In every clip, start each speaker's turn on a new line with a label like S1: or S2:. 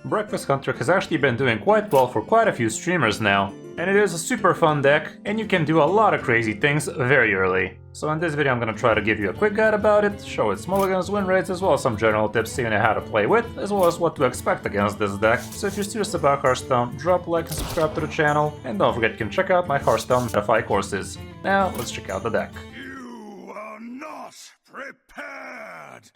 S1: Breakfast Hunter has actually been doing quite well for quite a few streamers now, and it is a super fun deck, and you can do a lot of crazy things very early. So in this video I'm gonna try to give you a quick guide about it, show its mulligans, win rates, as well as some general tips so you know how to play with, as well as what to expect against this deck. So if you're serious about Hearthstone, drop a like and subscribe to the channel, and don't forget you can check out my Hearthstone Metafy courses. Now let's check out the deck.
S2: You are not prepared!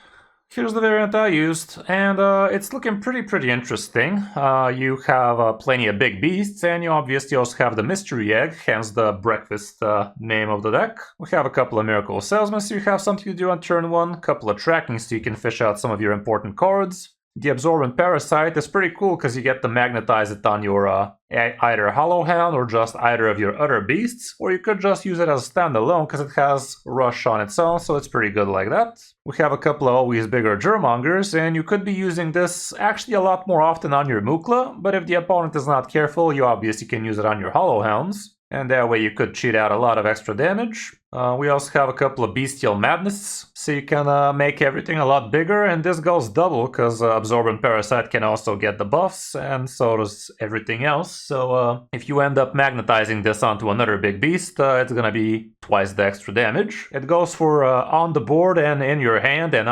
S1: Here's the variant I used, and it's looking pretty interesting. You have plenty of big beasts, and you obviously also have the Mystery Egg, hence the breakfast name of the deck. We have a couple of Miracle Salesmen, so you have something to do on turn 1, a couple of tracking so you can fish out some of your important cards. The Absorbent Parasite is pretty cool because you get to magnetize it on your either Hollowhound or just either of your other beasts, or you could just use it as a standalone because it has Rush on its own, so it's pretty good like that. We have a couple of always bigger Germongers, and you could be using this actually a lot more often on your Mukla, but if the opponent is not careful, you obviously can use it on your Hollowhounds. And that way you could cheat out a lot of extra damage. We also have a couple of Bestial Madness, so you can make everything a lot bigger, and this goes double, because Absorbent Parasite can also get the buffs, and so does everything else. So if you end up magnetizing this onto another big beast, it's gonna be twice the extra damage. It goes for on the board and in your hand and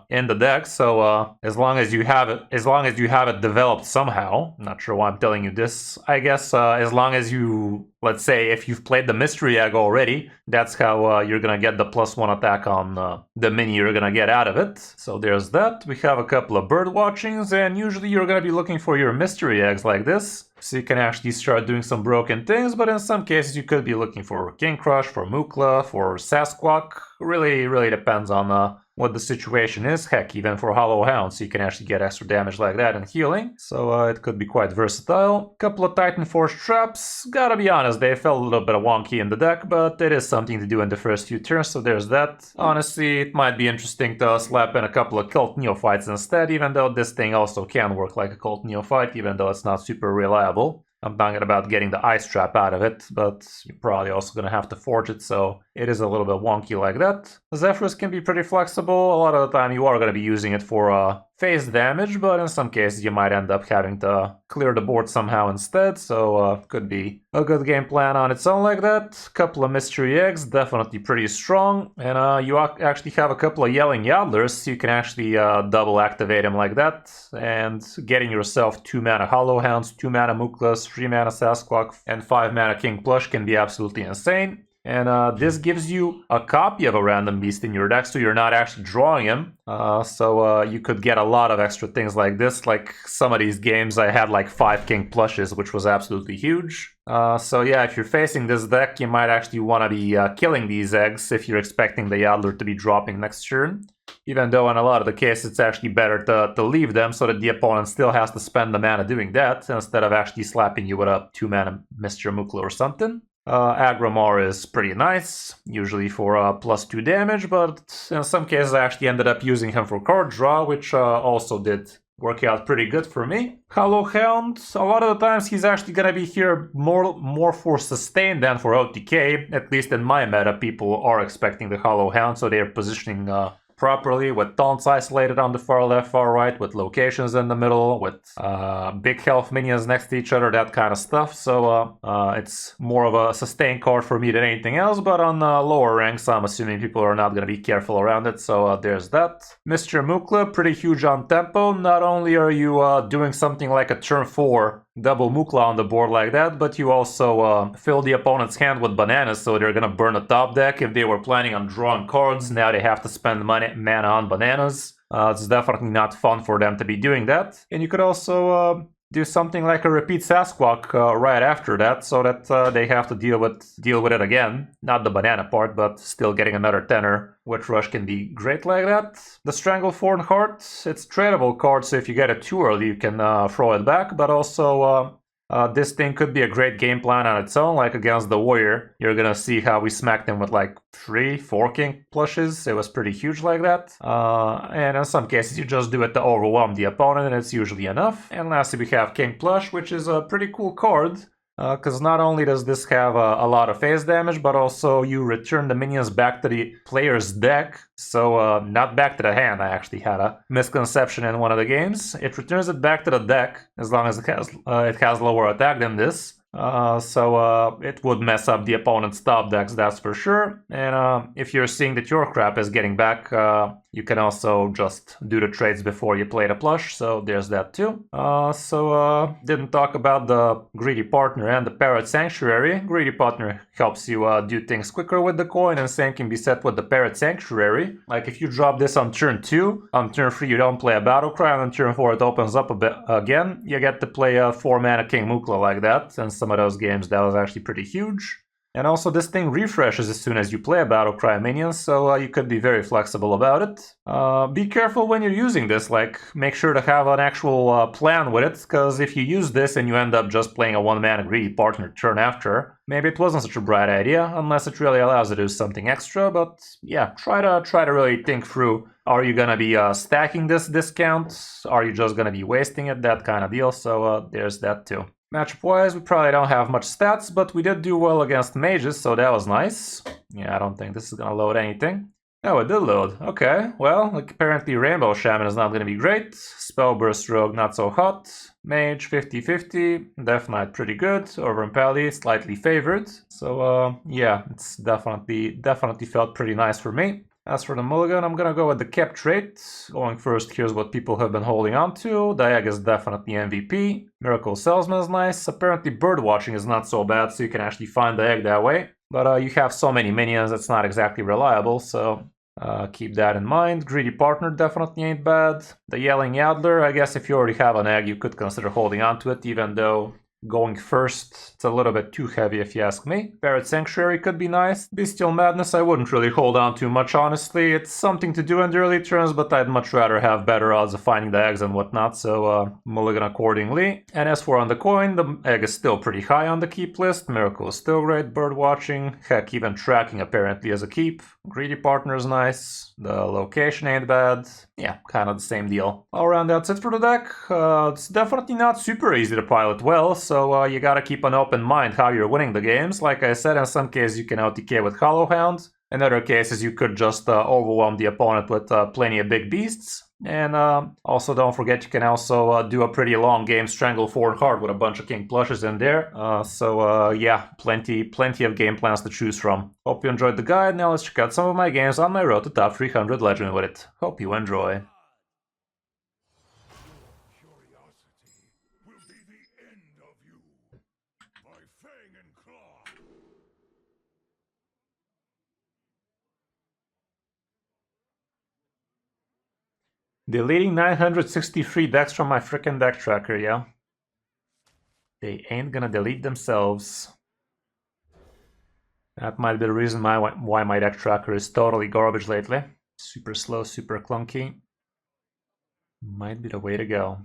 S1: in the deck, so as long as you have it developed somehow, I'm not sure why I'm telling you this, I guess as long as you, let's say if you've played the Mystery Egg already, that's how you're gonna get the +1 attack on the mini you're gonna get out of it. So there's that. We have a couple of bird watchings, and usually you're gonna be looking for your Mystery Eggs like this, so you can actually start doing some broken things, but in some cases you could be looking for King Crush, for Mukla, for Sasquatch. Really depends on what the situation is. Heck, even for Hollowhound, so you can actually get extra damage like that and healing. So it could be quite versatile. Couple of Titan Force traps. Gotta be honest, they felt a little bit wonky in the deck, but it is something to do in the first few turns, so there's that. Honestly, it might be interesting to slap in a couple of Cult Neophytes instead, even though this thing also can work like a Cult Neophyte, even though it's not super reliable. I'm talking about getting the Ice Trap out of it, but you're probably also going to have to forge it, so it is a little bit wonky like that. Zephyrus can be pretty flexible. A lot of the time you are going to be using it for phase damage, but in some cases you might end up having to clear the board somehow instead, so could be a good game plan on its own like that. Couple of Mystery Eggs, definitely pretty strong, and you actually have a couple of Yelling Yodlers, so you can actually double activate them like that, and getting yourself 2 mana Hollowhounds, 2 mana Muklas, 3 mana Sasquatch, and 5 mana King Plush can be absolutely insane. And this gives you a copy of a random beast in your deck, so you're not actually drawing him. So you could get a lot of extra things like this. Like some of these games, I had like 5 King Plushes, which was absolutely huge. So yeah, if you're facing this deck, you might actually want to be killing these eggs if you're expecting the Yodler to be dropping next turn. Even though in a lot of the cases it's actually better to leave them so that the opponent still has to spend the mana doing that, instead of actually slapping you with a 2 mana Mr. Mukla or something. Agramar is pretty nice, usually for +2 damage, but in some cases I actually ended up using him for card draw, which also did work out pretty good for me. Hollowhound, a lot of the times he's actually gonna be here more for sustain than for OTK. At least in my meta, people are expecting the Hollowhound, so they're positioning properly, with taunts isolated on the far left, far right, with locations in the middle, with big health minions next to each other, that kind of stuff. So it's more of a sustain card for me than anything else, but on lower ranks, I'm assuming people are not going to be careful around it, so there's that. Mr. Mukla, pretty huge on tempo. Not only are you doing something like a turn 4 double Mukla on the board like that, but you also fill the opponent's hand with bananas, so they're gonna burn the top deck. If they were planning on drawing cards, now they have to spend mana on bananas. It's definitely not fun for them to be doing that. And you could also do something like a repeat Sasquatch right after that, so that they have to deal with it again. Not the banana part, but still getting another tenor with Rush can be great like that. The Stranglethorn Heart, it's a tradable card, so if you get it too early, you can throw it back, but also this thing could be a great game plan on its own, like against the Warrior. You're gonna see how we smacked him with like 3-4 King Plushes. It was pretty huge like that. And in some cases you just do it to overwhelm the opponent, and it's usually enough. And lastly we have King Plush, which is a pretty cool card. Because not only does this have a lot of phase damage, but also you return the minions back to the player's deck. So not back to the hand. I actually had a misconception in one of the games. It returns it back to the deck as long as it has lower attack than this. So it would mess up the opponent's top decks, that's for sure. And if you're seeing that your crap is getting back, you can also just do the trades before you play the plush, so there's that too. Didn't talk about the Greedy Partner and the Parrot Sanctuary. Greedy Partner helps you do things quicker with the coin, and same can be said with the Parrot Sanctuary. Like if you drop this on turn 2, on turn 3 you don't play a Battle Cry, and on turn 4 it opens up a bit again. You get to play a 4-mana King Mukla like that, and some of those games that was actually pretty huge. And also this thing refreshes as soon as you play a Battle Cry minion, so you could be very flexible about it. Be careful when you're using this, like make sure to have an actual plan with it, because if you use this and you end up just playing a 1-mana Greedy Partner turn after, maybe it wasn't such a bright idea, unless it really allows you to do something extra. But yeah, try to really think through, are you gonna be stacking this discount? Are you just gonna be wasting it? That kind of deal, so there's that too. Matchup-wise, we probably don't have much stats, but we did do well against mages, so that was nice. Yeah, I don't think this is gonna load anything. Oh, it did load. Okay, well, like, apparently Rainbow Shaman is not gonna be great. Spellburst Rogue not so hot. Mage 50-50. Death Knight pretty good. Over Pally slightly favored. So yeah, it's definitely felt pretty nice for me. As for the mulligan, I'm gonna go with the kept trait. Going first, here's what people have been holding on to. Diag is definitely MVP. Miracle Salesman is nice. Apparently bird watching is not so bad, so you can actually find Diag that way. But you have so many minions, it's not exactly reliable, so keep that in mind. Greedy Partner definitely ain't bad. The Yelling Yaddler, I guess if you already have an egg, you could consider holding on to it, even though going first, it's a little bit too heavy if you ask me. Parrot Sanctuary could be nice. Bestial Madness I wouldn't really hold on to much, honestly. It's something to do in the early turns, but I'd much rather have better odds of finding the eggs and whatnot, so mulligan accordingly. And as for on the coin, the egg is still pretty high on the keep list. Miracle is still great, bird watching, heck, even tracking apparently as a keep. Greedy Partner is nice. The location ain't bad. Yeah, kind of the same deal. All around, that's it for the deck. It's definitely not super easy to pilot well, so you gotta keep an open mind how you're winning the games. Like I said, in some cases you can OTK with Hollow Hound. In other cases you could just overwhelm the opponent with plenty of big beasts. And also don't forget you can also do a pretty long game Stranglethorn hard with a bunch of King Plushes in there. Yeah, plenty of game plans to choose from. Hope you enjoyed the guide. Now let's check out some of my games on my road to top 300 Legend with it. Hope you enjoy. Deleting 963 decks from my frickin' deck tracker, yeah? They ain't gonna delete themselves. That might be the reason why my deck tracker is totally garbage lately. Super slow, super clunky. Might be the way to go.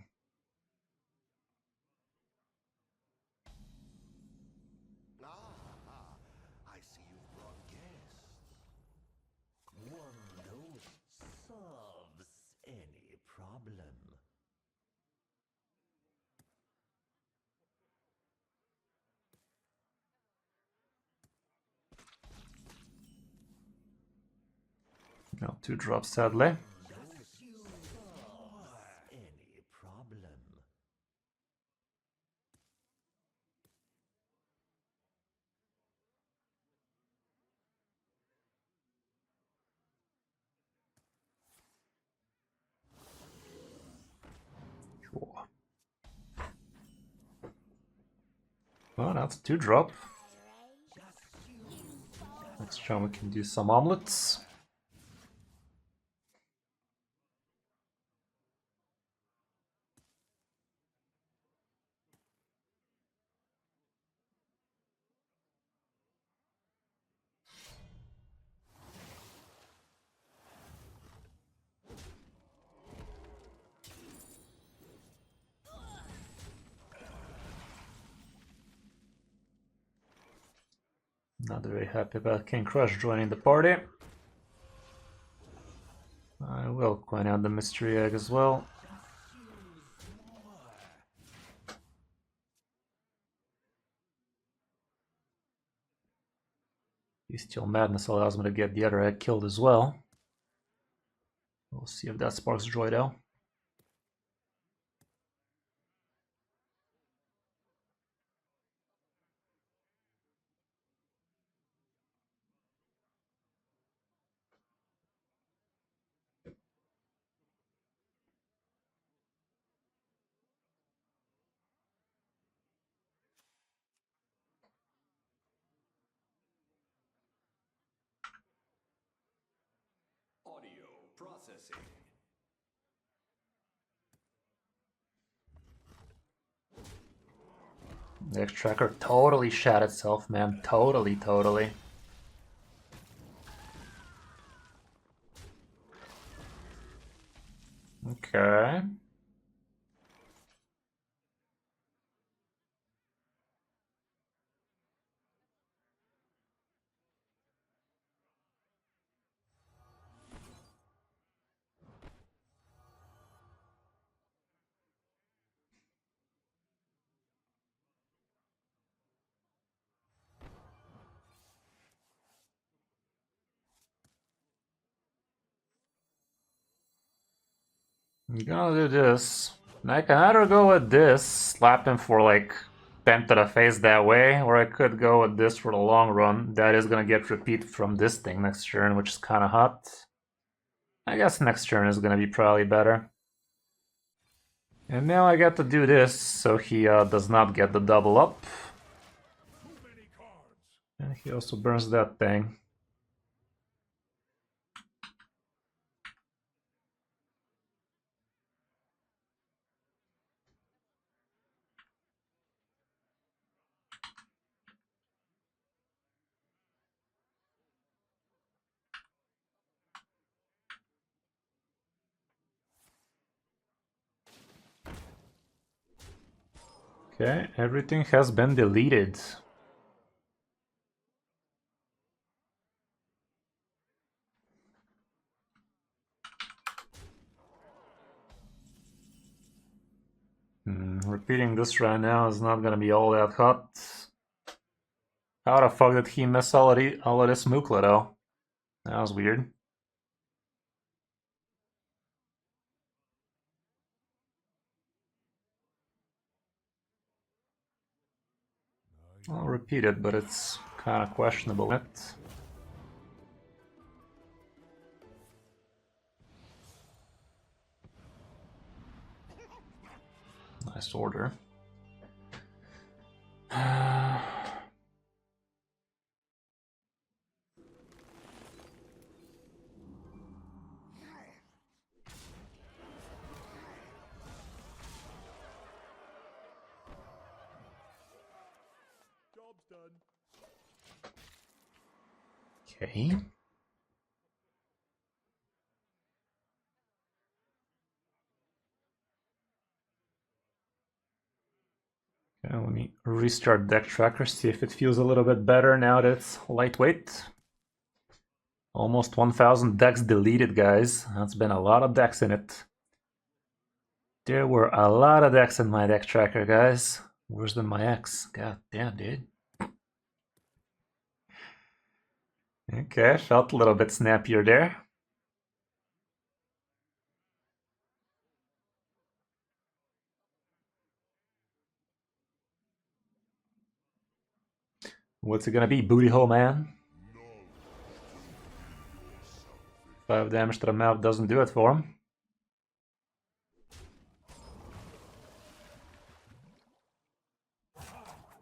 S3: I see you brought guests. One note solves any problem.
S1: No 2-drop, sadly.
S3: Any problem.
S1: Sure. Well, that's a 2-drop. Next turn we can do some omelets. Not very happy about King Crush joining the party. I will coin out the mystery egg as well. Bestial Madness allows me to get the other egg killed as well. We'll see if that sparks Droido.
S3: Audio processing.
S1: The X-Tracker totally shat itself, man. Totally. Okay. I'm gonna do this. I can either go with this, slap him for like 10 to the face that way, or I could go with this for the long run. That is gonna get repeat from this thing next turn, which is kinda hot. I guess next turn is gonna be probably better. And now I get to do this, so he does not get the double up. And he also burns that thing. Okay, everything has been deleted. Repeating this right now is not gonna be all that hot. How the fuck did he miss all of this Mukla though? That was weird. I'll repeat it, but it's kind of questionable. Nice order. Okay. Okay, let me restart Deck Tracker, see if it feels a little bit better now that it's lightweight. Almost 1,000 decks deleted, guys. That's been a lot of decks in it. There were a lot of decks in my Deck Tracker, guys. Worse than my X. God damn, dude. Okay, felt a little bit snappier there. What's it gonna be, Booty Hole Man? 5 damage to the mouth doesn't do it for him.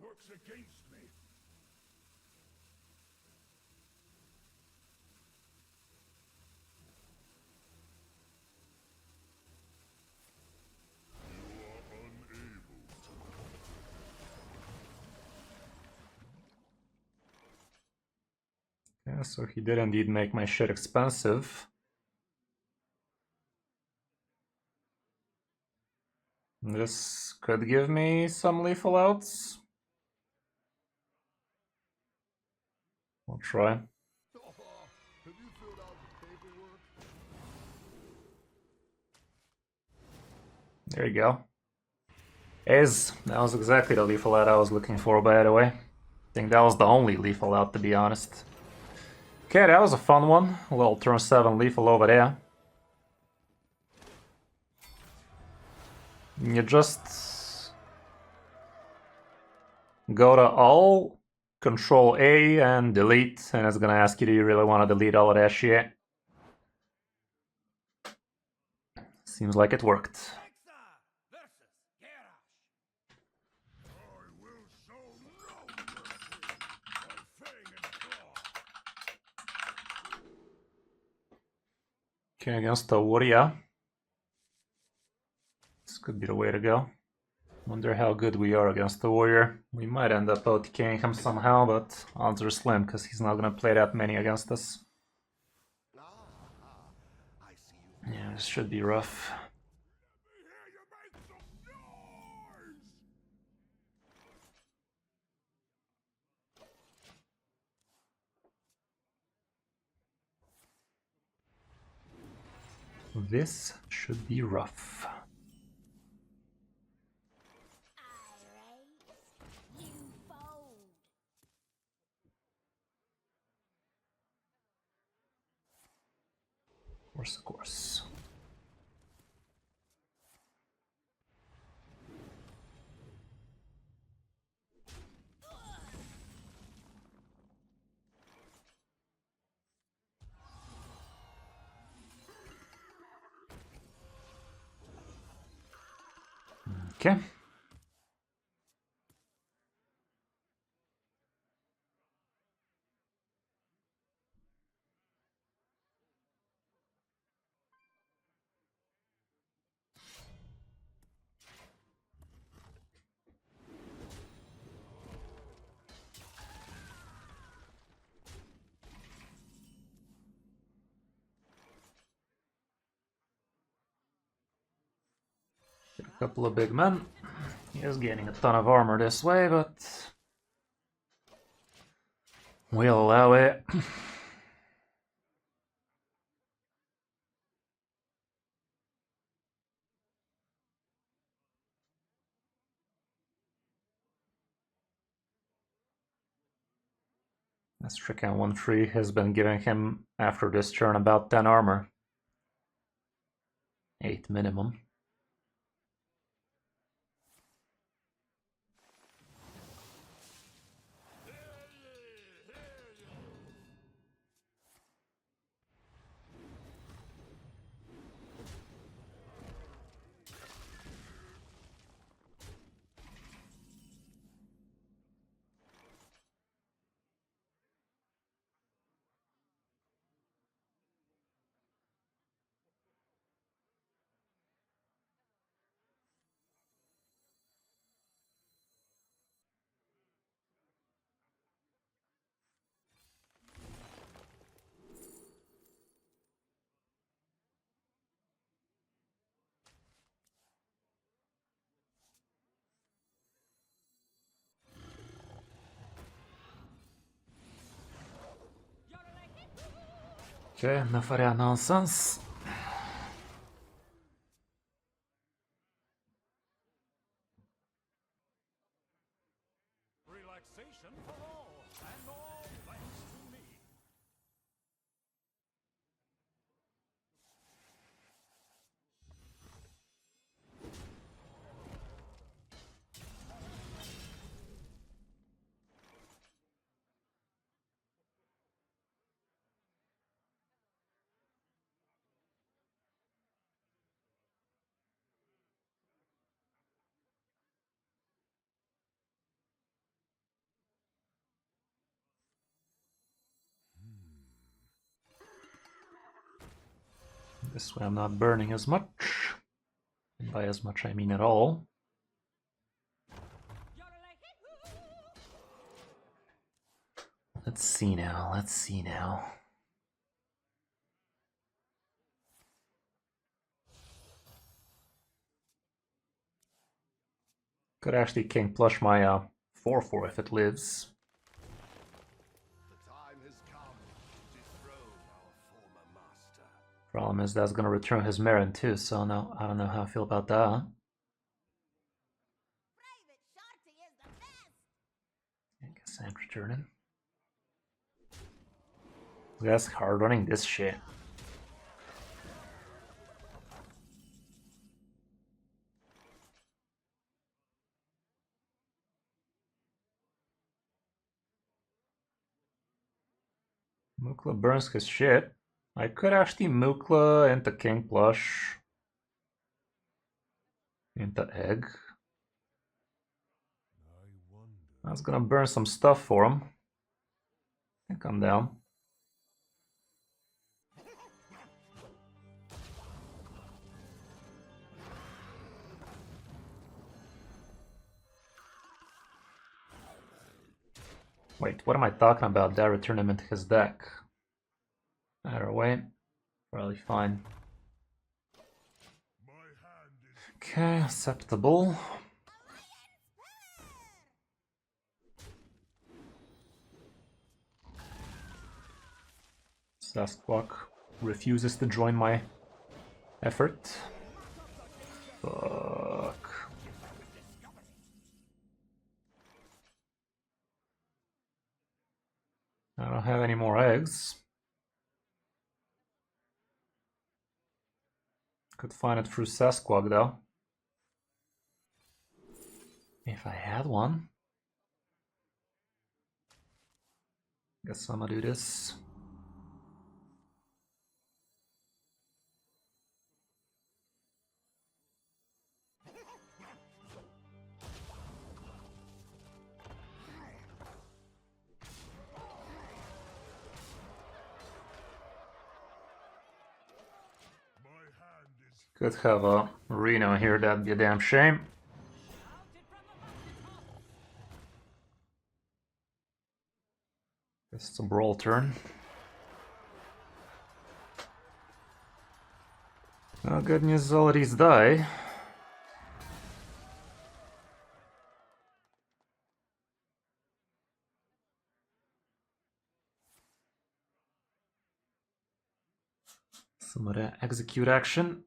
S2: Works against me.
S1: Yeah, so he did indeed make my shit expensive. This could give me some lethal outs. I'll try.
S2: Have you filled out the paperwork?
S1: There you go. That was exactly the lethal out I was looking for, by the way. I think that was the only lethal out, to be honest. Okay, that was a fun one. A little turn 7 lethal over there. You just go to all, Control A and delete, and it's gonna ask you, do you really want to delete all of that shit? Seems like it worked. Okay, against the Warrior. This could be the way to go. Wonder how good we are against the Warrior. We might end up OTKing him somehow, but odds are slim because he's not gonna play that many against us. Yeah, this should be rough. This should be rough. Of course. Okay. A couple of big men. He is gaining a ton of armor this way, but we'll allow it. This Stricken 1-3 has been giving him, after this turn, about 10 armor. 8 minimum. Okay, enough of that nonsense.
S4: Relaxation for all, and all thanks to me.
S1: This way I'm not burning as much. And by as much I mean at all. Let's see now, let's see now. Could actually king plush my 4-4 if it lives.
S2: The time has come to dethrone our former master.
S1: Problem is that's gonna return his Marin too, so no, I don't know how I feel about that. I guess I'm returning. That's hard running this shit. Mukla burns his shit. I could actually Mukla into King Plush. Into Egg. That's gonna burn some stuff for him. I think I'm down. Wait, what am I talking about? Did I return him into his deck? Either way, probably fine. Okay, acceptable. Sasquatch refuses to join my effort. Fuck. I don't have any more eggs. Could find it through Sasquatch though. If I had one. Guess I'm gonna do this. Could have a Reno here, that'd be a damn shame. Guess it's a brawl turn. Well, good news is all of these die. Some of the execute action.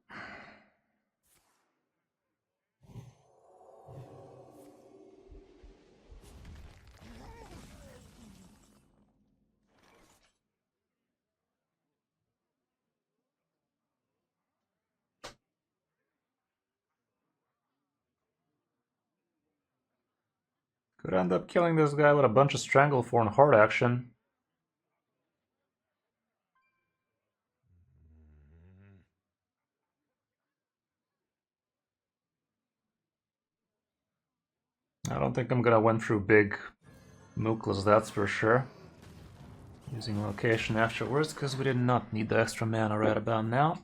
S1: Could end up killing this guy with a bunch of Stranglethorn and hard action. I don't think I'm gonna win through big Muklas, that's for sure. Using location afterwards, because we did not need the extra mana right about now.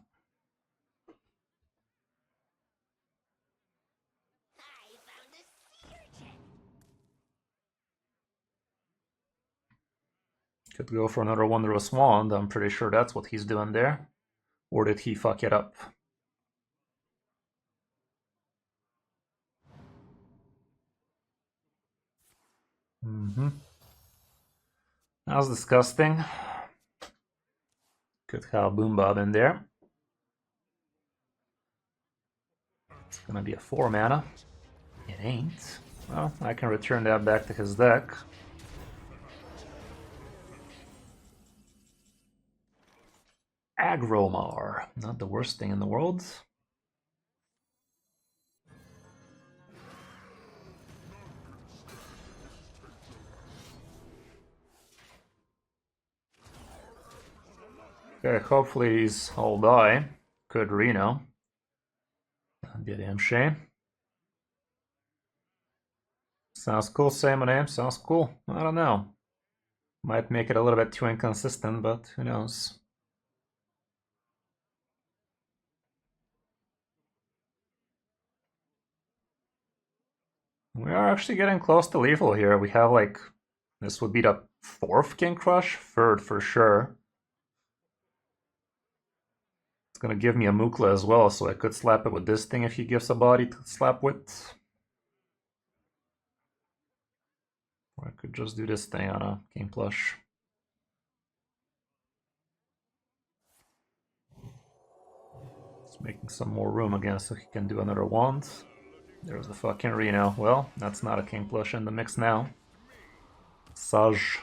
S1: Could go for another Wondrous Wand, I'm pretty sure that's what he's doing there. Or did he fuck it up? That was disgusting. Could have Boom Bob in there. It's gonna be a 4 mana. It ain't. Well, I can return that back to his deck. Agromar, not the worst thing in the world. Okay, hopefully these all die. Good Reno. That'd be a damn shame. Sounds cool, say my name, sounds cool. I don't know. Might make it a little bit too inconsistent, but who knows. We are actually getting close to lethal here. We have like, this would be the 4th King Crush? 3rd for sure. It's gonna give me a Mukla as well, so I could slap it with this thing if he gives a body to slap with. Or I could just do this thing on a King Plush. Just making some more room again so he can do another wand. There's the fucking Reno. Well, that's not a King Plush in the mix now. Saj.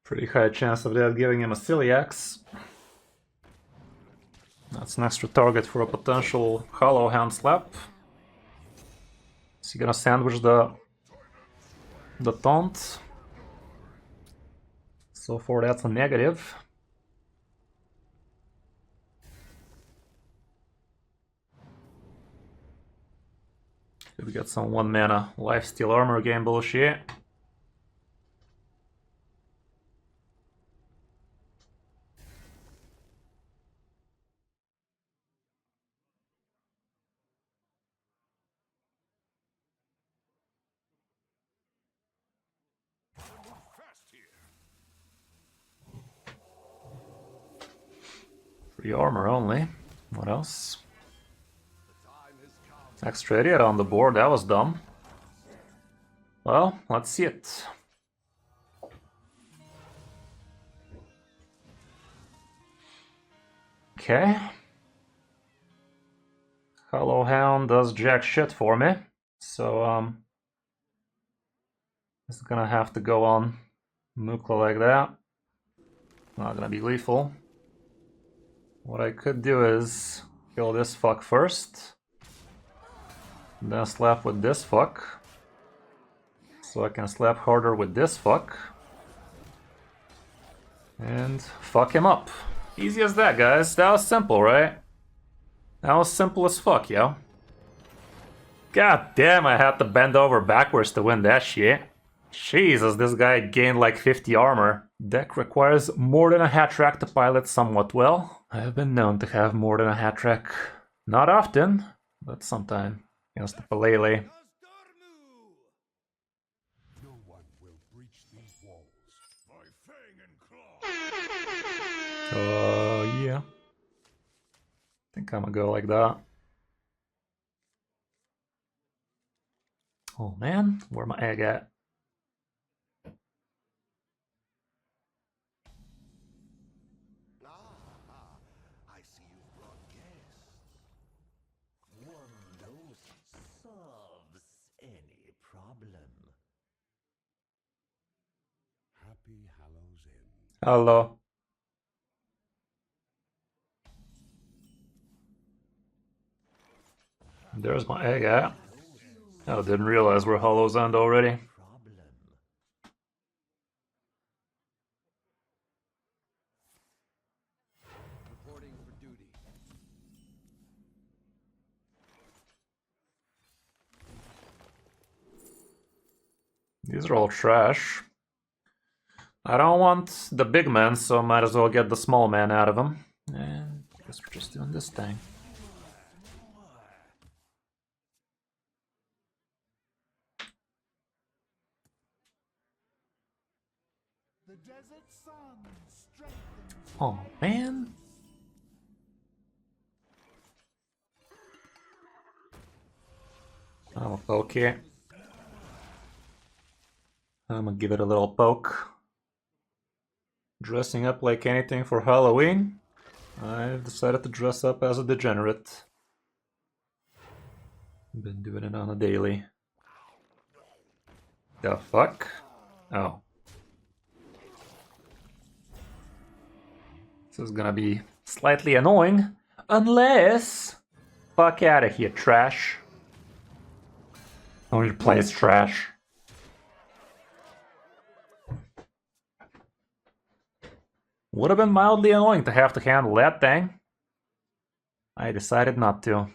S1: Pretty high chance of that giving him a Celiax. That's an extra target for a potential Hollow Hand slap. Is he gonna sandwich the taunt? So far that's a negative. We got some 1 mana lifesteal armor game bullshit.
S2: Fast here.
S1: Free armor only. What else?
S2: The time has come.
S1: Extra idiot on the board, that was dumb. Well, let's see it. Okay. Hollow Hound does jack shit for me. So, it's gonna have to go on Mukla like that. Not gonna be lethal. What I could do is kill this fuck first. Then slap with this fuck. So I can slap harder with this fuck. And fuck him up. Easy as that, guys. That was simple, right? That was simple as fuck, yo. God damn, I had to bend over backwards to win that shit. Jesus, this guy gained like 50 armor. Deck requires more than a hat track to pilot somewhat well. I have been known to have more than a hat track. Not often, but sometime. Against the Palele.
S2: No one will breach these walls. My fang and claw.
S1: Yeah. I think I'm gonna go like that. Oh man, where my egg at?
S2: I see you brought guests.
S3: One dose solves any problem.
S2: Happy Hallows End.
S1: Hello. There's my egg at. I didn't realize we're Hollow's End already.
S3: Problem.
S2: Reporting for duty.
S1: These are all trash. I don't want the big man, so might as well get the small man out of him. And I guess we're just doing this thing.
S4: The desert sun strengthens.
S1: Oh man. I'm a poke here. I'm gonna give it a little poke. Dressing up like anything for Halloween. I've decided to dress up as a degenerate. Been doing it on a daily. The fuck? Oh. This is gonna be slightly annoying. Unless... Fuck out of here, trash. Only plays trash. Would have been mildly annoying to have to handle that thing. I decided not to.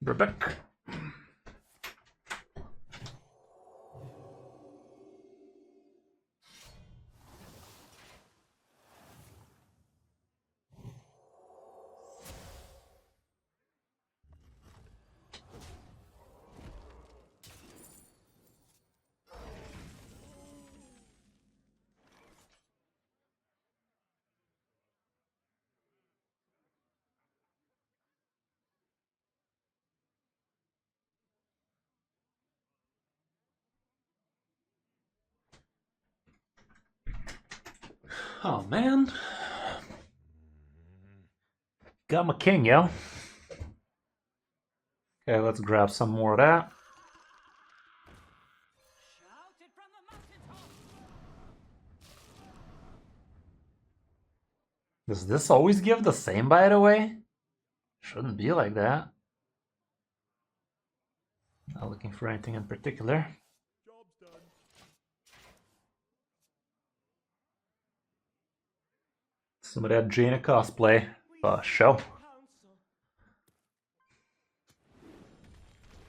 S1: Rebecca. Oh man. Got my king, yo. Okay, let's grab some more of that.
S4: Shouted from the mountaintop.
S1: Does this always give the same, by the way? Shouldn't be like that. Not looking for anything in particular.
S2: Job's done.
S1: Some of that Jaina cosplay. Show.
S4: Council.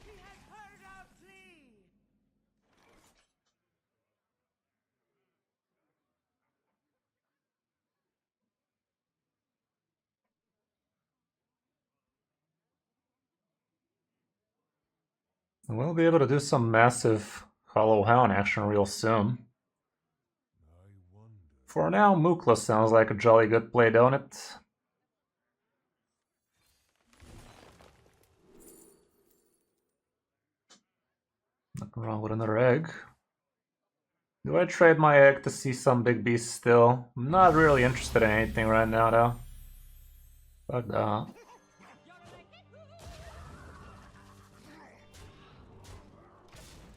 S4: He has heard our plea.
S1: We'll be able to do some massive Hollow Hound action real soon. For now, Mukla sounds like a jolly good play, don't it? Nothing wrong with another egg. Do I trade my egg to see some big beast still? I'm not really interested in anything right now, though. But,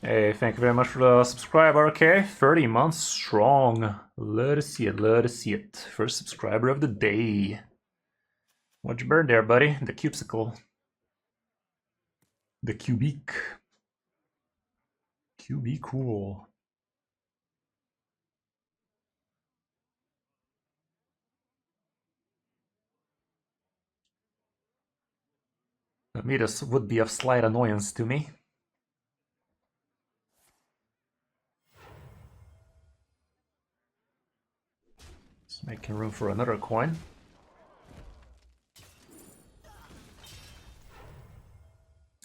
S1: hey, thank you very much for the subscriber, okay? 30 months strong. Love to see it, love to see it. First subscriber of the day. What'd you burn there, buddy? The cubesicle. The cubique. QB cool. Midas would be of slight annoyance to me. Just making room for another coin.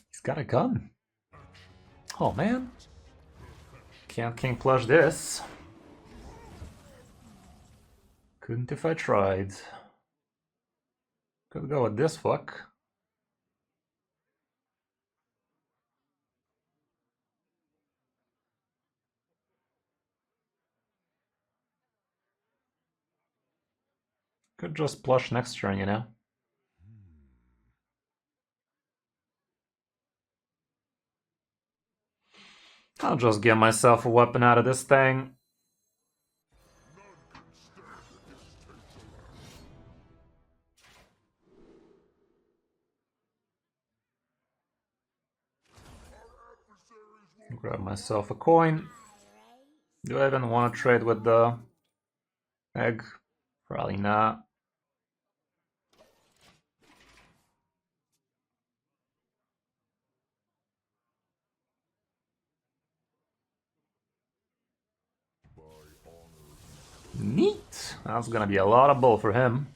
S1: He's got a gun. Oh man. Can't King Plush this. Couldn't if I tried. Could go with this fuck. Could just plush next turn, you know. I'll just get myself a weapon out of this thing. Grab myself a coin. Do I even want to trade with the egg? Probably not. Neat! That's gonna be a lot of bull for him.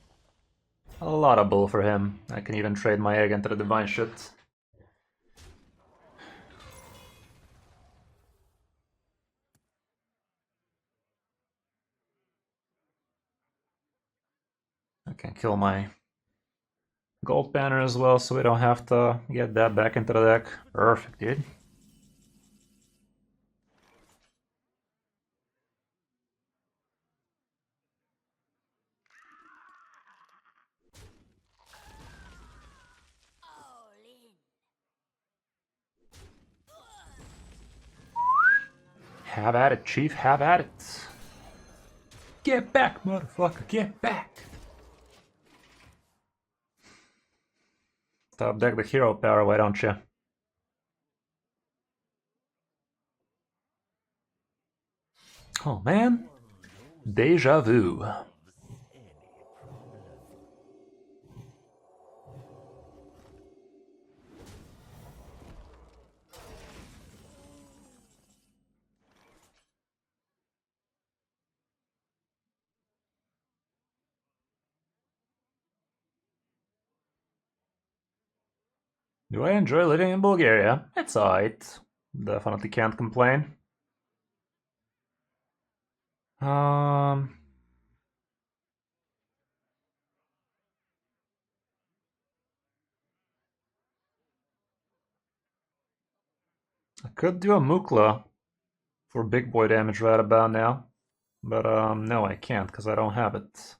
S1: A lot of bull for him. I can even trade my egg into the divine shit. I can kill my gold banner as well, so we don't have to get that back into the deck. Perfect, dude. Have at it, Chief, have at it. Get back, motherfucker, get back. Top deck the hero power, why don't you? Oh man, deja vu. Do I enjoy living in Bulgaria? It's alright. Definitely can't complain. I could do a Mukla for big boy damage right about now. But no, I can't because I don't have it.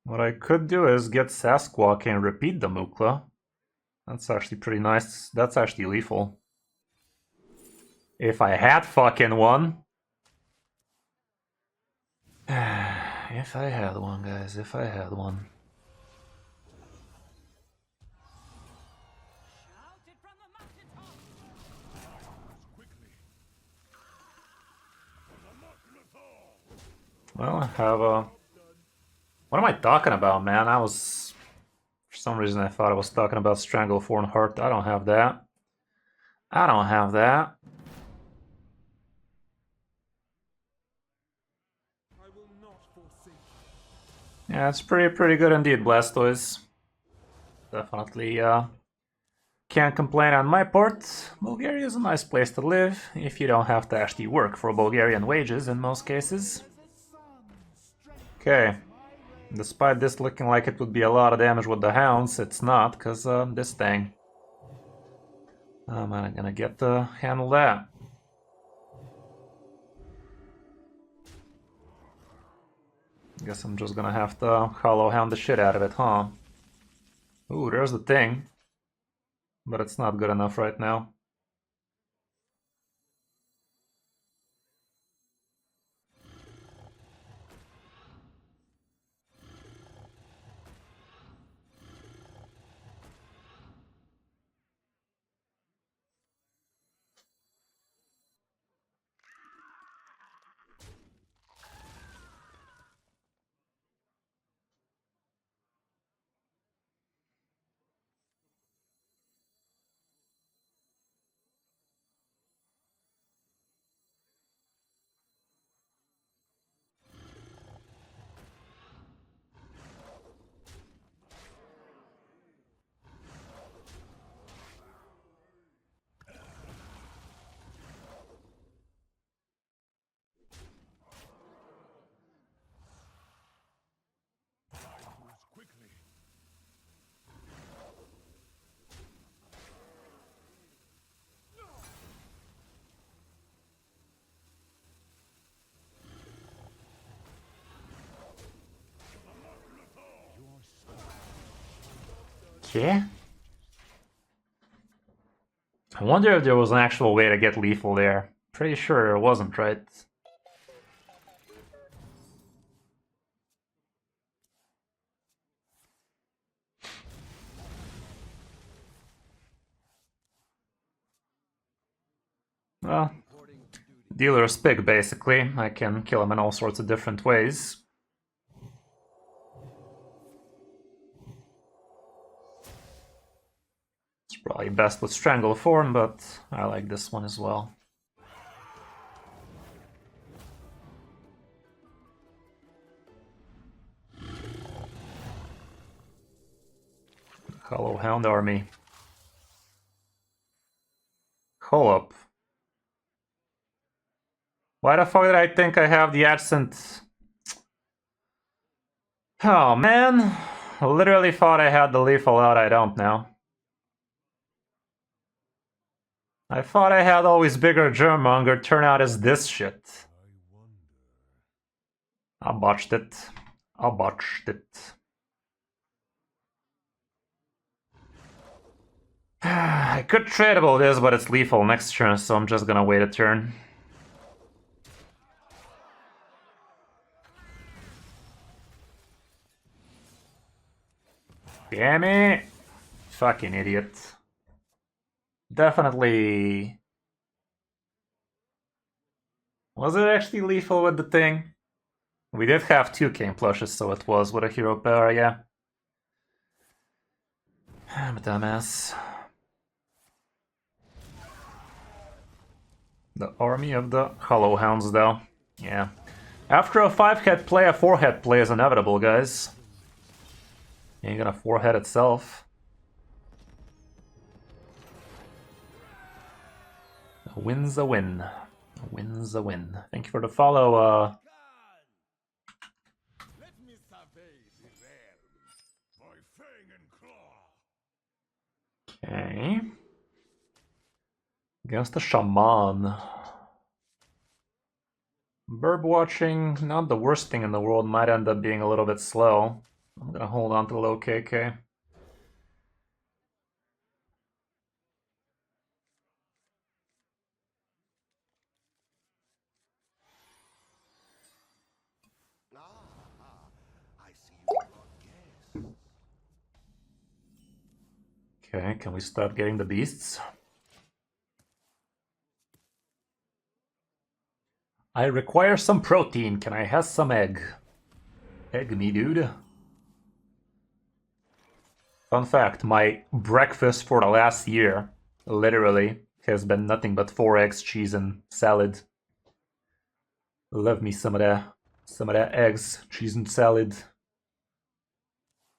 S1: What I could do is get Sasquatch and repeat the Mukla. That's actually pretty nice. That's actually lethal. If I had fucking one. If I had one, guys, if I had one.
S4: Shouted from the mountaintop.
S1: Well, I have a... What am I talking about, man? For some reason I thought I was talking about Stranglethorn Heart. I don't have that. I don't have that.
S4: I will not forsake.
S1: Yeah, it's pretty good indeed, Blastoise. Definitely, can't complain on my part. Bulgaria is a nice place to live, if you don't have to actually work for Bulgarian wages in most cases. Okay. Despite this looking like it would be a lot of damage with the hounds, it's not, because this thing. I'm not gonna get to handle that. Guess I'm just gonna have to hollow hound the shit out of it, huh? Ooh, there's the thing. But it's not good enough right now. Okay. I wonder if there was an actual way to get lethal there. Pretty sure there wasn't, right? Well, dealer's pick, basically. I can kill him in all sorts of different ways. It's probably best with Stranglethorn, but I like this one as well. Hollow Hound army. Hold up. Why the fuck did I think I have the accent? Oh man, I literally thought I had the lethal out. I don't now. I thought I had always bigger Germonger, turn out as this shit. I botched it. I botched it. I could tradable this, but it's lethal next turn, so I'm just gonna wait a turn. Damn it! Fucking idiot. Definitely... Was it actually lethal with the thing? We did have 2 King plushes, so it was with a hero power, yeah. I'm a dumbass. The army of the Hollow Hounds, though. Yeah. After a 5-head play, a 4-head play is inevitable, guys. Ain't gonna 4-head itself. A win's a win. A win's a win. Thank you for the follow,
S2: Let me survey the realm. My fang and claw.
S1: Okay. Against the Shaman. Bird watching, not the worst thing in the world, might end up being a little bit slow. I'm gonna hold on to low KK.
S2: I see you brought guests.
S1: Okay, can we start getting the beasts? I require some protein. Can I have some egg? Egg me, dude. Fun fact, my breakfast for the last year, literally, has been nothing but 4 eggs, cheese, and salad. Love me some of that eggs, cheese, and salad.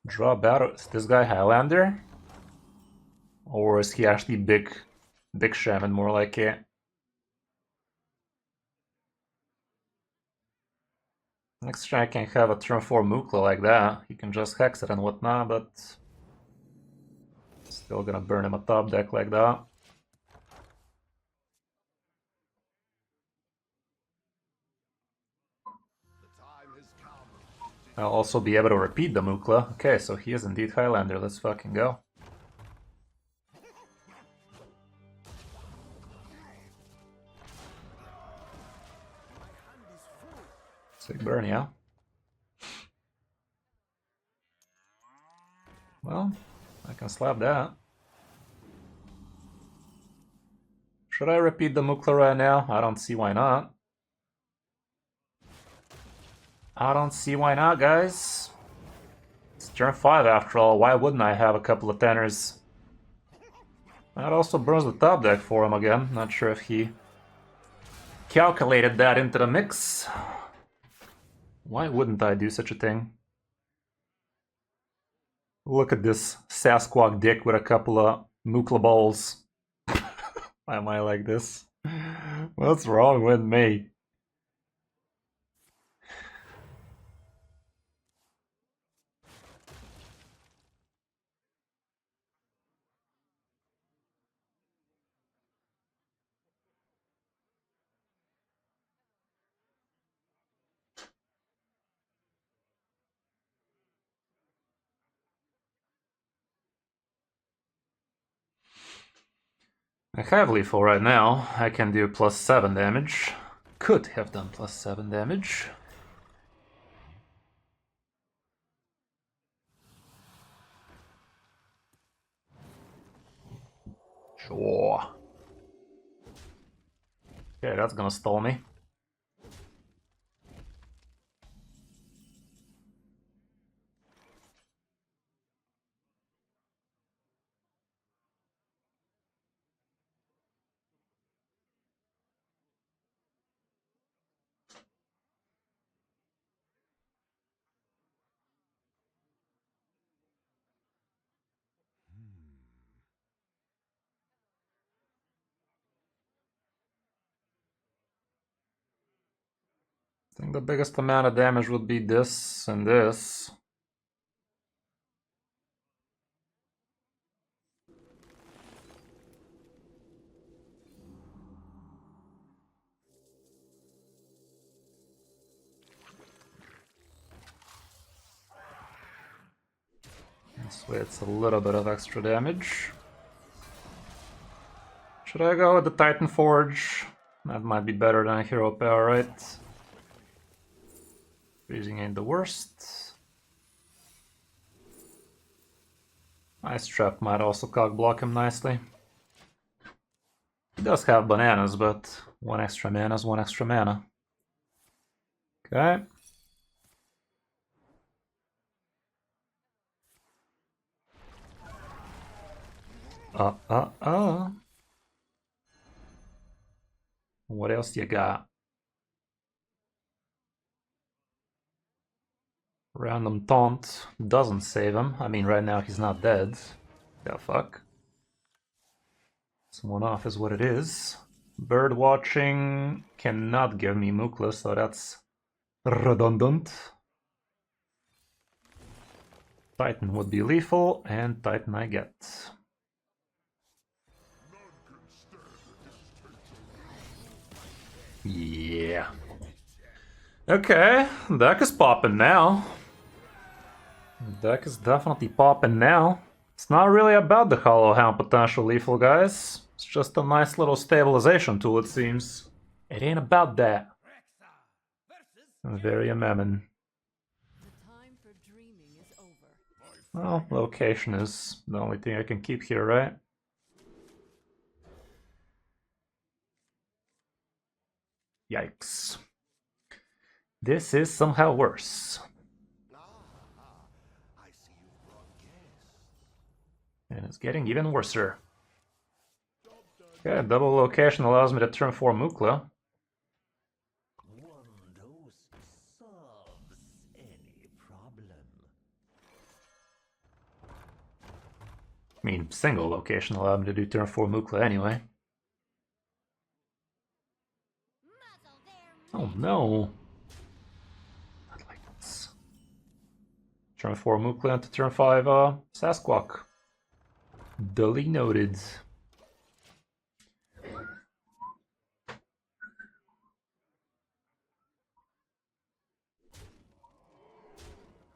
S1: Draw battle. Is this guy Highlander? Or is he actually big shaman, more like it? Next time I can have a turn 4 Mukla like that. He can just hex it and whatnot, but still gonna burn him a top deck like that.
S2: The time has come.
S1: I'll also be able to repeat the Mukla. Okay, so he is indeed Highlander. Let's fucking go. Sick burn, yeah. Well, I can slap that. Should I repeat the Mukla right now? I don't see why not. I don't see why not, guys. It's turn 5 after all. Why wouldn't I have a couple of tenors? That also burns the top deck for him again. Not sure if he calculated that into the mix. Why wouldn't I do such a thing? Look at this Sasquatch dick with a couple of Mukla balls. Why am I like this? What's wrong with me? I have lethal right now. I can do +7 damage. Could have done +7 damage. Sure. Okay, that's gonna stall me. I think the biggest amount of damage would be this and this. This way it's a little bit of extra damage. Should I go with the Titan Forge? That might be better than a Hero Power, right? Freezing ain't the worst. Ice Trap might also cock block him nicely. He does have bananas, but 1 extra mana is 1 extra mana. Okay. What else you got? Random taunt doesn't save him. I mean, right now he's not dead. The fuck? Someone off is what it is. Bird watching cannot give me Mukla, so that's redundant. Titan would be lethal, and Titan I get. Yeah. Okay, deck is popping now. Deck is definitely popping now. It's not really about the Hollow Hound potential lethal, guys. It's just a nice little stabilization tool, it seems. It ain't about that. Very Mammon.
S5: The time for dreaming is over.
S1: Well, location is the only thing I can keep here, right? Yikes. This is somehow worse.
S2: I see you've brought guests.
S1: And it's getting even worser. Okay, double location allows me to turn 4 Mukla.
S3: One dose solves any problem.
S1: I mean, single location allowed me to do turn 4 Mukla anyway. Oh no! Not like this. Turn 4 Mukla into turn 5 Sasquatch. Duly noted.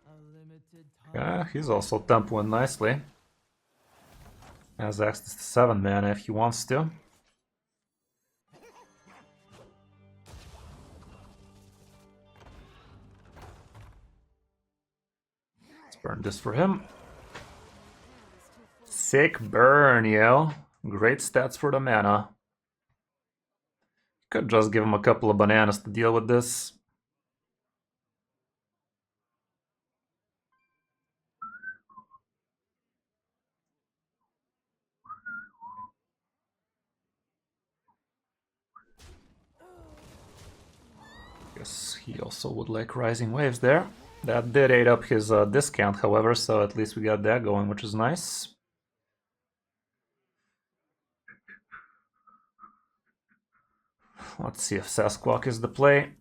S4: A limited time.
S1: Yeah, he's also tempoing nicely. Has access to 7 mana if he wants to. Let's burn this for him. Sick burn, yo. Great stats for the mana. Could just give him a couple of bananas to deal with this. Guess he also would like Rising Waves there. That did aid up his discount, however, so at least we got that going, which is nice. Let's see if Sasquatch is the play.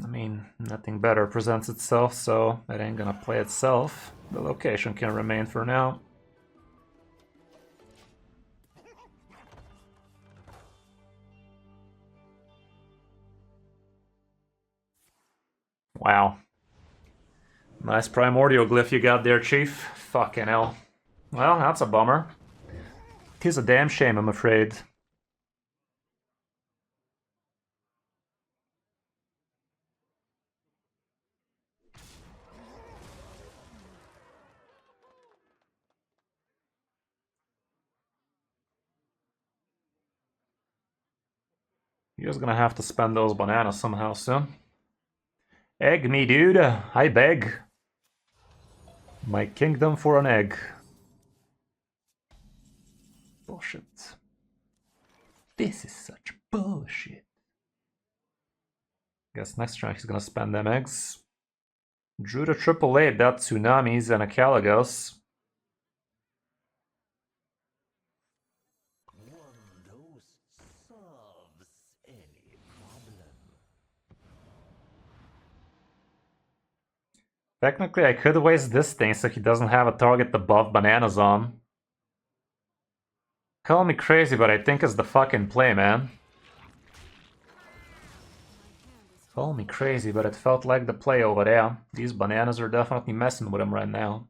S1: I mean, nothing better presents itself, so it ain't gonna play itself. The location can remain for now. Wow. Nice primordial glyph you got there, Chief. Fucking hell. Well, that's a bummer. 'Tis a damn shame, I'm afraid. You're gonna have to spend those bananas somehow soon. Egg me, dude. I beg. My kingdom for an egg. Bullshit. This is such bullshit. Guess next turn he's gonna spend them eggs. Drew to AAA, that Tsunamis and a Caligos.
S3: One dose solves any problem.
S1: Technically, I could waste this thing so he doesn't have a target to buff bananas on. Call me crazy, but I think it's the fucking play, man. Call me crazy, but it felt like the play over there. These bananas are definitely messing with him right now.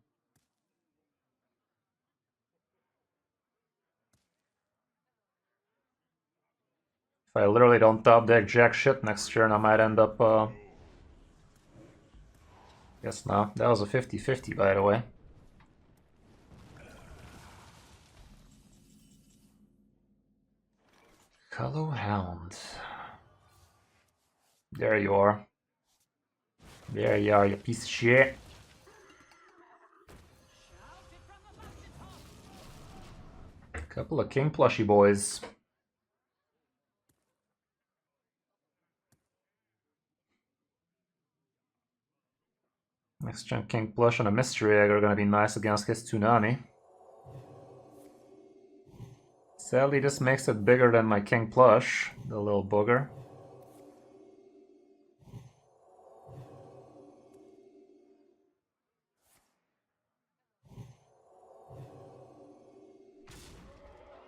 S1: If I literally don't top deck jack shit next turn, I might end up, Guess not. That was a 50-50, by the way. Hollow Hound. There you are. There you are, you piece of shit. Couple of king plushy boys. Next gen king plush and a mystery egg are gonna be nice against his Tsunami. Sadly, this makes it bigger than my king plush, the little booger.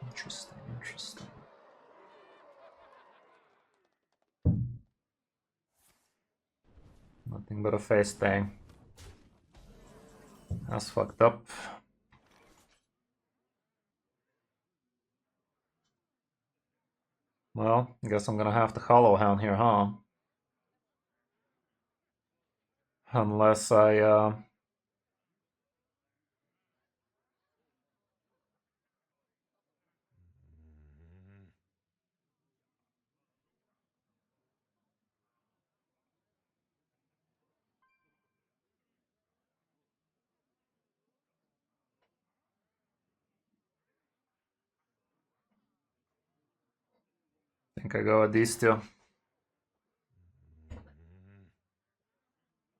S1: Interesting, interesting. Nothing but a face thing. That's fucked up. Well, I guess I'm gonna have to Hollow Hound here, huh? Unless I think I go with these two.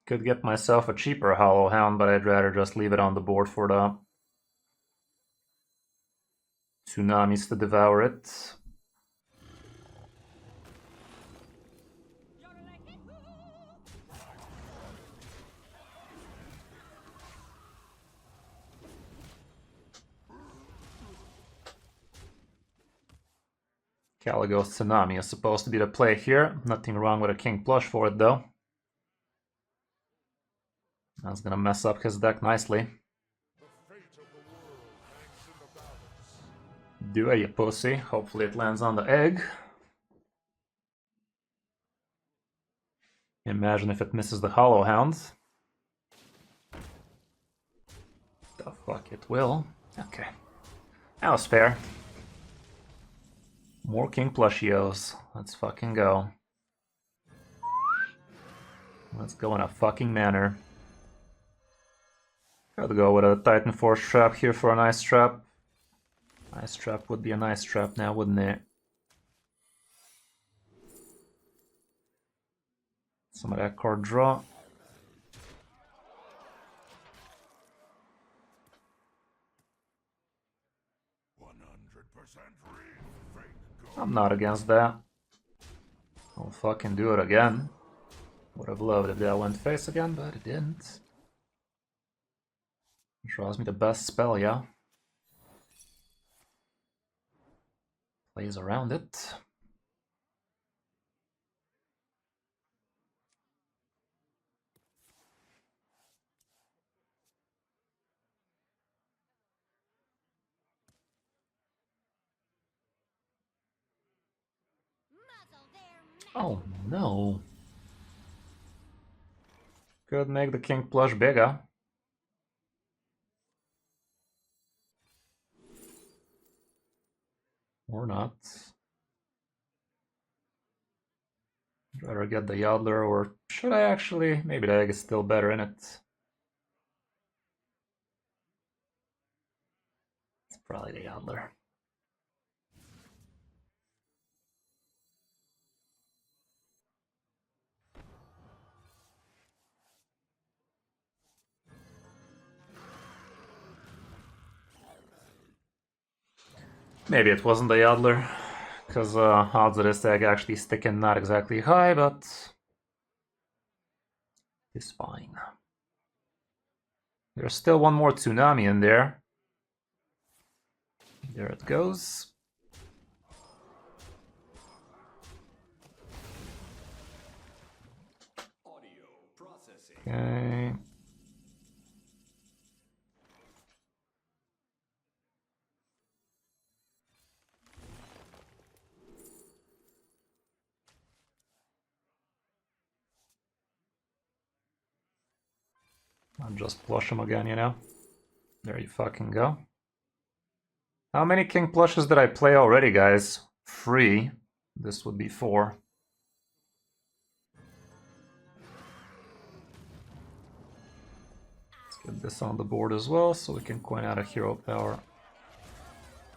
S1: Could get myself a cheaper Hollow Hound, but I'd rather just leave it on the board for the tsunamis to devour it. Caligo's Tsunami is supposed to be the play here. Nothing wrong with a King Plush for it though. That's gonna mess up his deck nicely. Do it, you pussy. Hopefully it lands on the egg. Imagine if it misses the Hollow Hounds. The fuck it will. Okay. That was fair. More King Plushios. Let's fucking go. Let's go in a fucking manner. Gotta go with a Titan Force trap here for a nice trap. Nice trap would be a nice trap now, wouldn't it? Some of that card draw. I'm not against that. I'll fucking do it again. Would have loved if that went face again, but it didn't. Draws me the best spell, yeah. Plays around it. Oh no. Could make the King Plush bigger. Or not. I'd rather get the Yoddler, or should I actually? Maybe the egg is still better in it. It's probably the Yoddler. Maybe it wasn't the Yoddler, because odds of this egg actually sticking not exactly high, but it's fine. There's still one more Tsunami in there. There it goes. Okay. I'll just flush him again, you know? There you fucking go. How many King Plushes did I play already, guys? 3. This would be 4. Let's get this on the board as well, so we can coin out a hero power.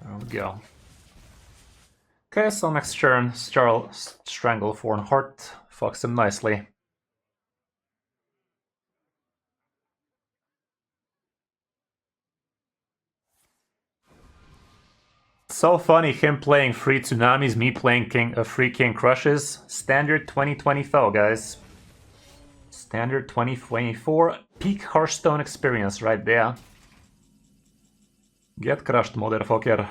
S1: There we go. Okay, so next turn, Stranglethorn Heart fucks him nicely. So funny, him playing free Tsunamis, me playing free King Crushes. Standard 2020 foe, guys. Standard 2024 peak Hearthstone experience right there. Get crushed, motherfucker.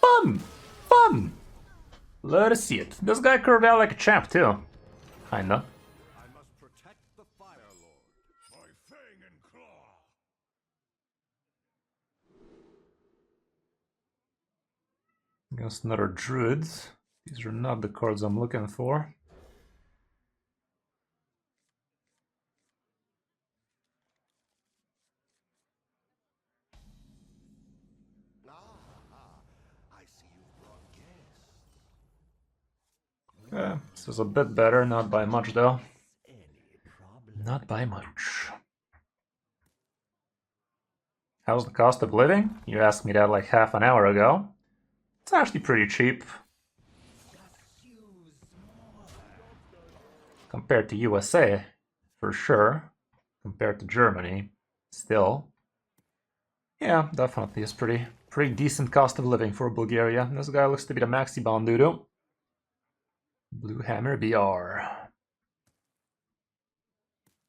S1: Fun! Fun! Let us see it. This guy curved out like a champ too. Kinda.
S2: I must protect the Fire Lord. By fang and claw.
S1: Against another druid. These are not the cards I'm looking for.
S2: I see you've brought guests.
S1: Yeah, this is a bit better, not by much though.
S3: Any problem?
S1: Not by much. How's the cost of living? You asked me that like half an hour ago. It's actually pretty cheap. Compared to USA, for sure. Compared to Germany, still. Yeah, definitely is pretty decent cost of living for Bulgaria. This guy looks to be the Maxi Bandudu. Blue Hammer BR.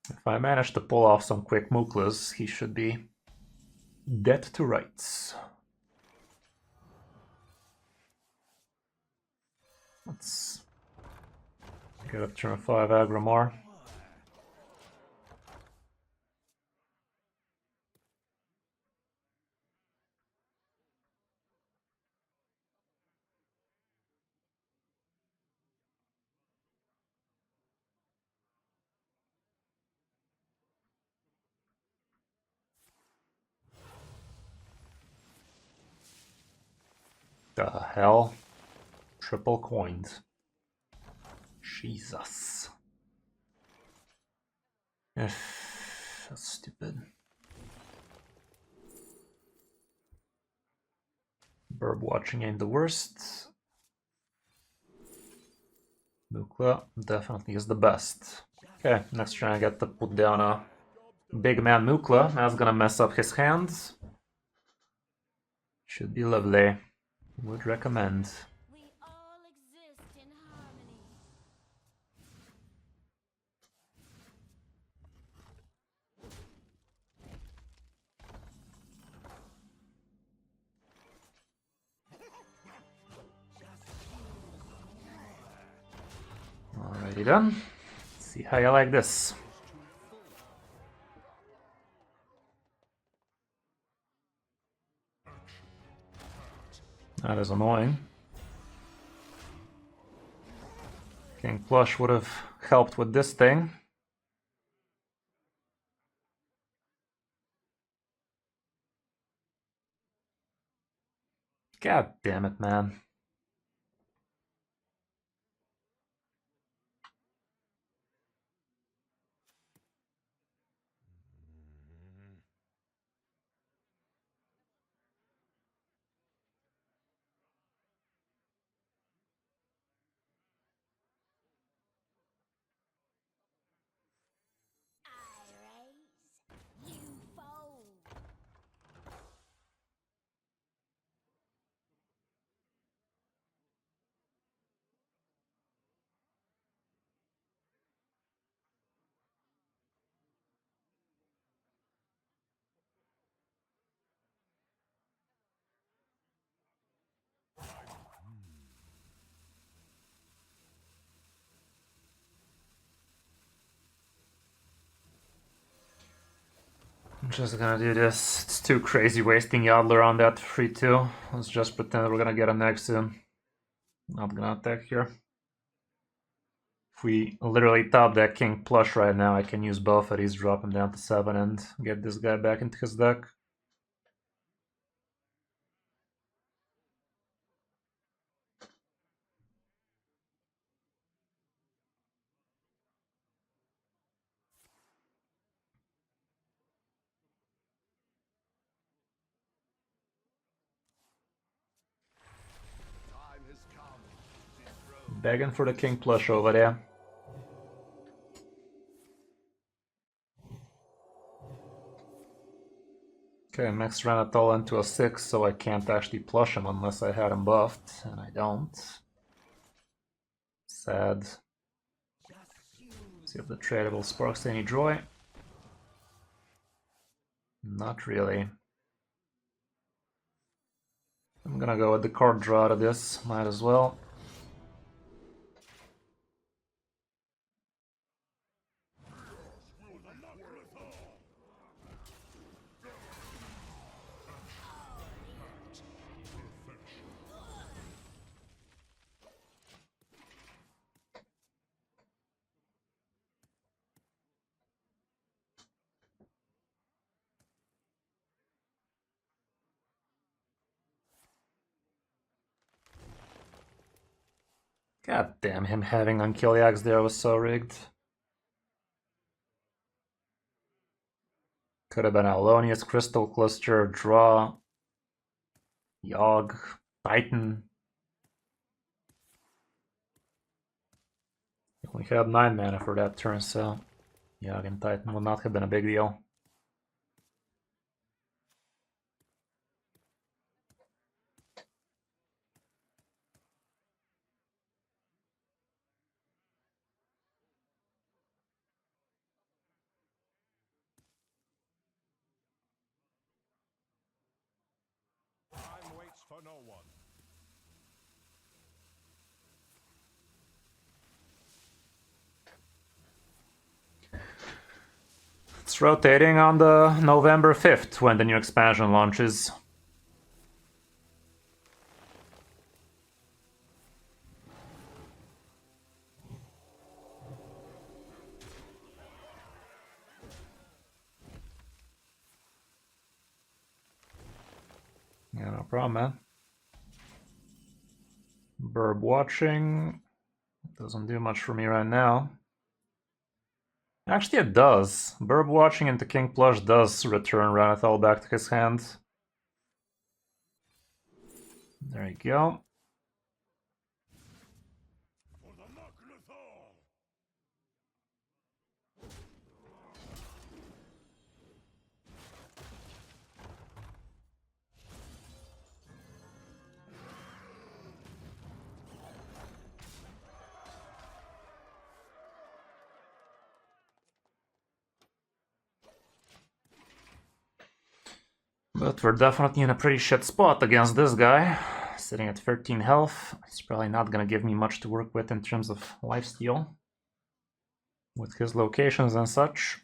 S1: If I manage to pull off some quick Muklas, he should be dead to rights. Let's get up turn 5 Agrimar. The hell? Triple coins. Jesus. That's stupid. Burb watching ain't the worst. Mukla definitely is the best. Okay, next turn I get to put down a big man Mukla. That's gonna mess up his hands. Should be lovely. Would recommend.
S6: We all exist in harmony.
S1: Alrighty then. Let's see how you like this. That is annoying. King Plush would have helped with this thing. God damn it, man.
S6: I raise, you fold.
S1: I'm just gonna do this. It's too crazy wasting Yadler on that 3-2. Let's just pretend we're gonna get an egg soon. Not gonna attack here. If we literally top that King Plush right now, I can use both of these, drop him down to 7 and get this guy back into his deck.
S2: Time has come to dethrone.
S1: Begging for the King Plush over there. Okay, max Ranatol into a 6, so I can't actually plush him unless I had him buffed, and I don't. Sad. See if the tradable sparks any joy. Not really. I'm gonna go with the card draw to this, might as well. God damn, him having Ankyliax there was so rigged. Could have been Alonius, Crystal Cluster, Draw, Yogg, Titan. He only had 9 mana for that turn, so Yogg and Titan would not have been a big deal.
S4: Time waits for no one.
S1: It's rotating on the November 5th when the new expansion launches. Yeah, no problem, man. Burb watching doesn't do much for me right now. Actually, it does. Burb watching into King Plush does return Ranethal back to his hand. There you go.
S4: For the Magnathal!
S1: But we're definitely in a pretty shit spot against this guy. Sitting at 13 health. He's probably not gonna give me much to work with in terms of lifesteal. With his locations and such.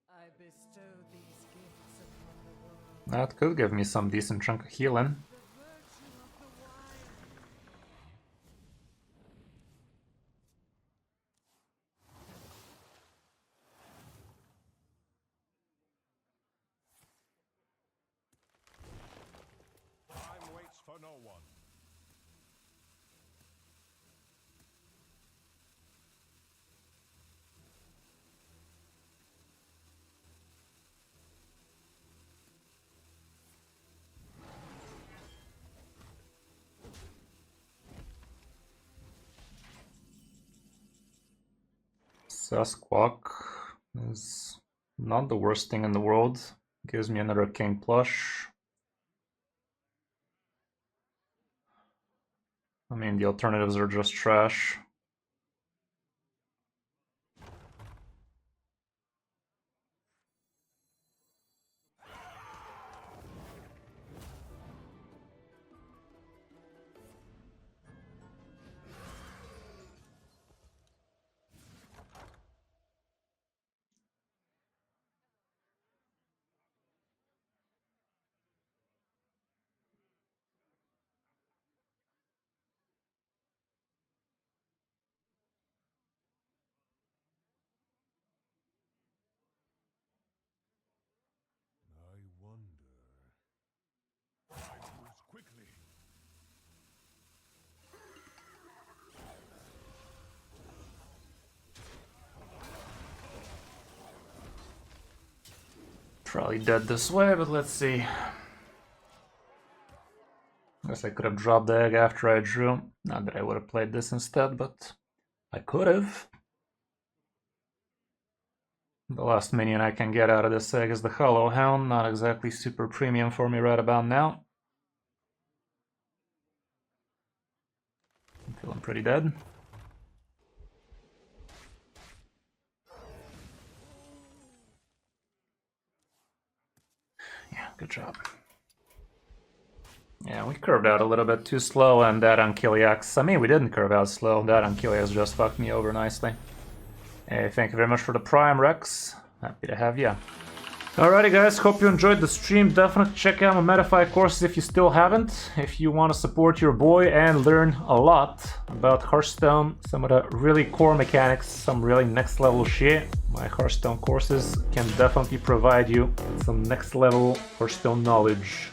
S5: I bestow these gifts upon the world.
S1: That could give me some decent chunk of healing.
S5: The virtue of the wild.
S4: Time waits for no one.
S1: Sasquatch is not the worst thing in the world. Gives me another King Plush. I mean, the alternatives are just trash.
S4: I wonder. Time moves quickly.
S1: Probably dead this way, but let's see. Guess I could have dropped the egg after I drew. Not that I would have played this instead, but I could have. The last minion I can get out of this egg is the Hollow Hound. Not exactly super premium for me right about now. I'm feeling pretty dead. Yeah, good job. Yeah, we curved out a little bit too slow, and that Ankyliax... I mean, we didn't curve out slow. That Ankyliax just fucked me over nicely. Hey, thank you very much for the Prime, Rex. Happy to have you. Alrighty guys, hope you enjoyed the stream. Definitely check out my Metafy courses if you still haven't. If you want to support your boy and learn a lot about Hearthstone, some of the really core mechanics, some really next level shit, my Hearthstone courses can definitely provide you some next level Hearthstone knowledge.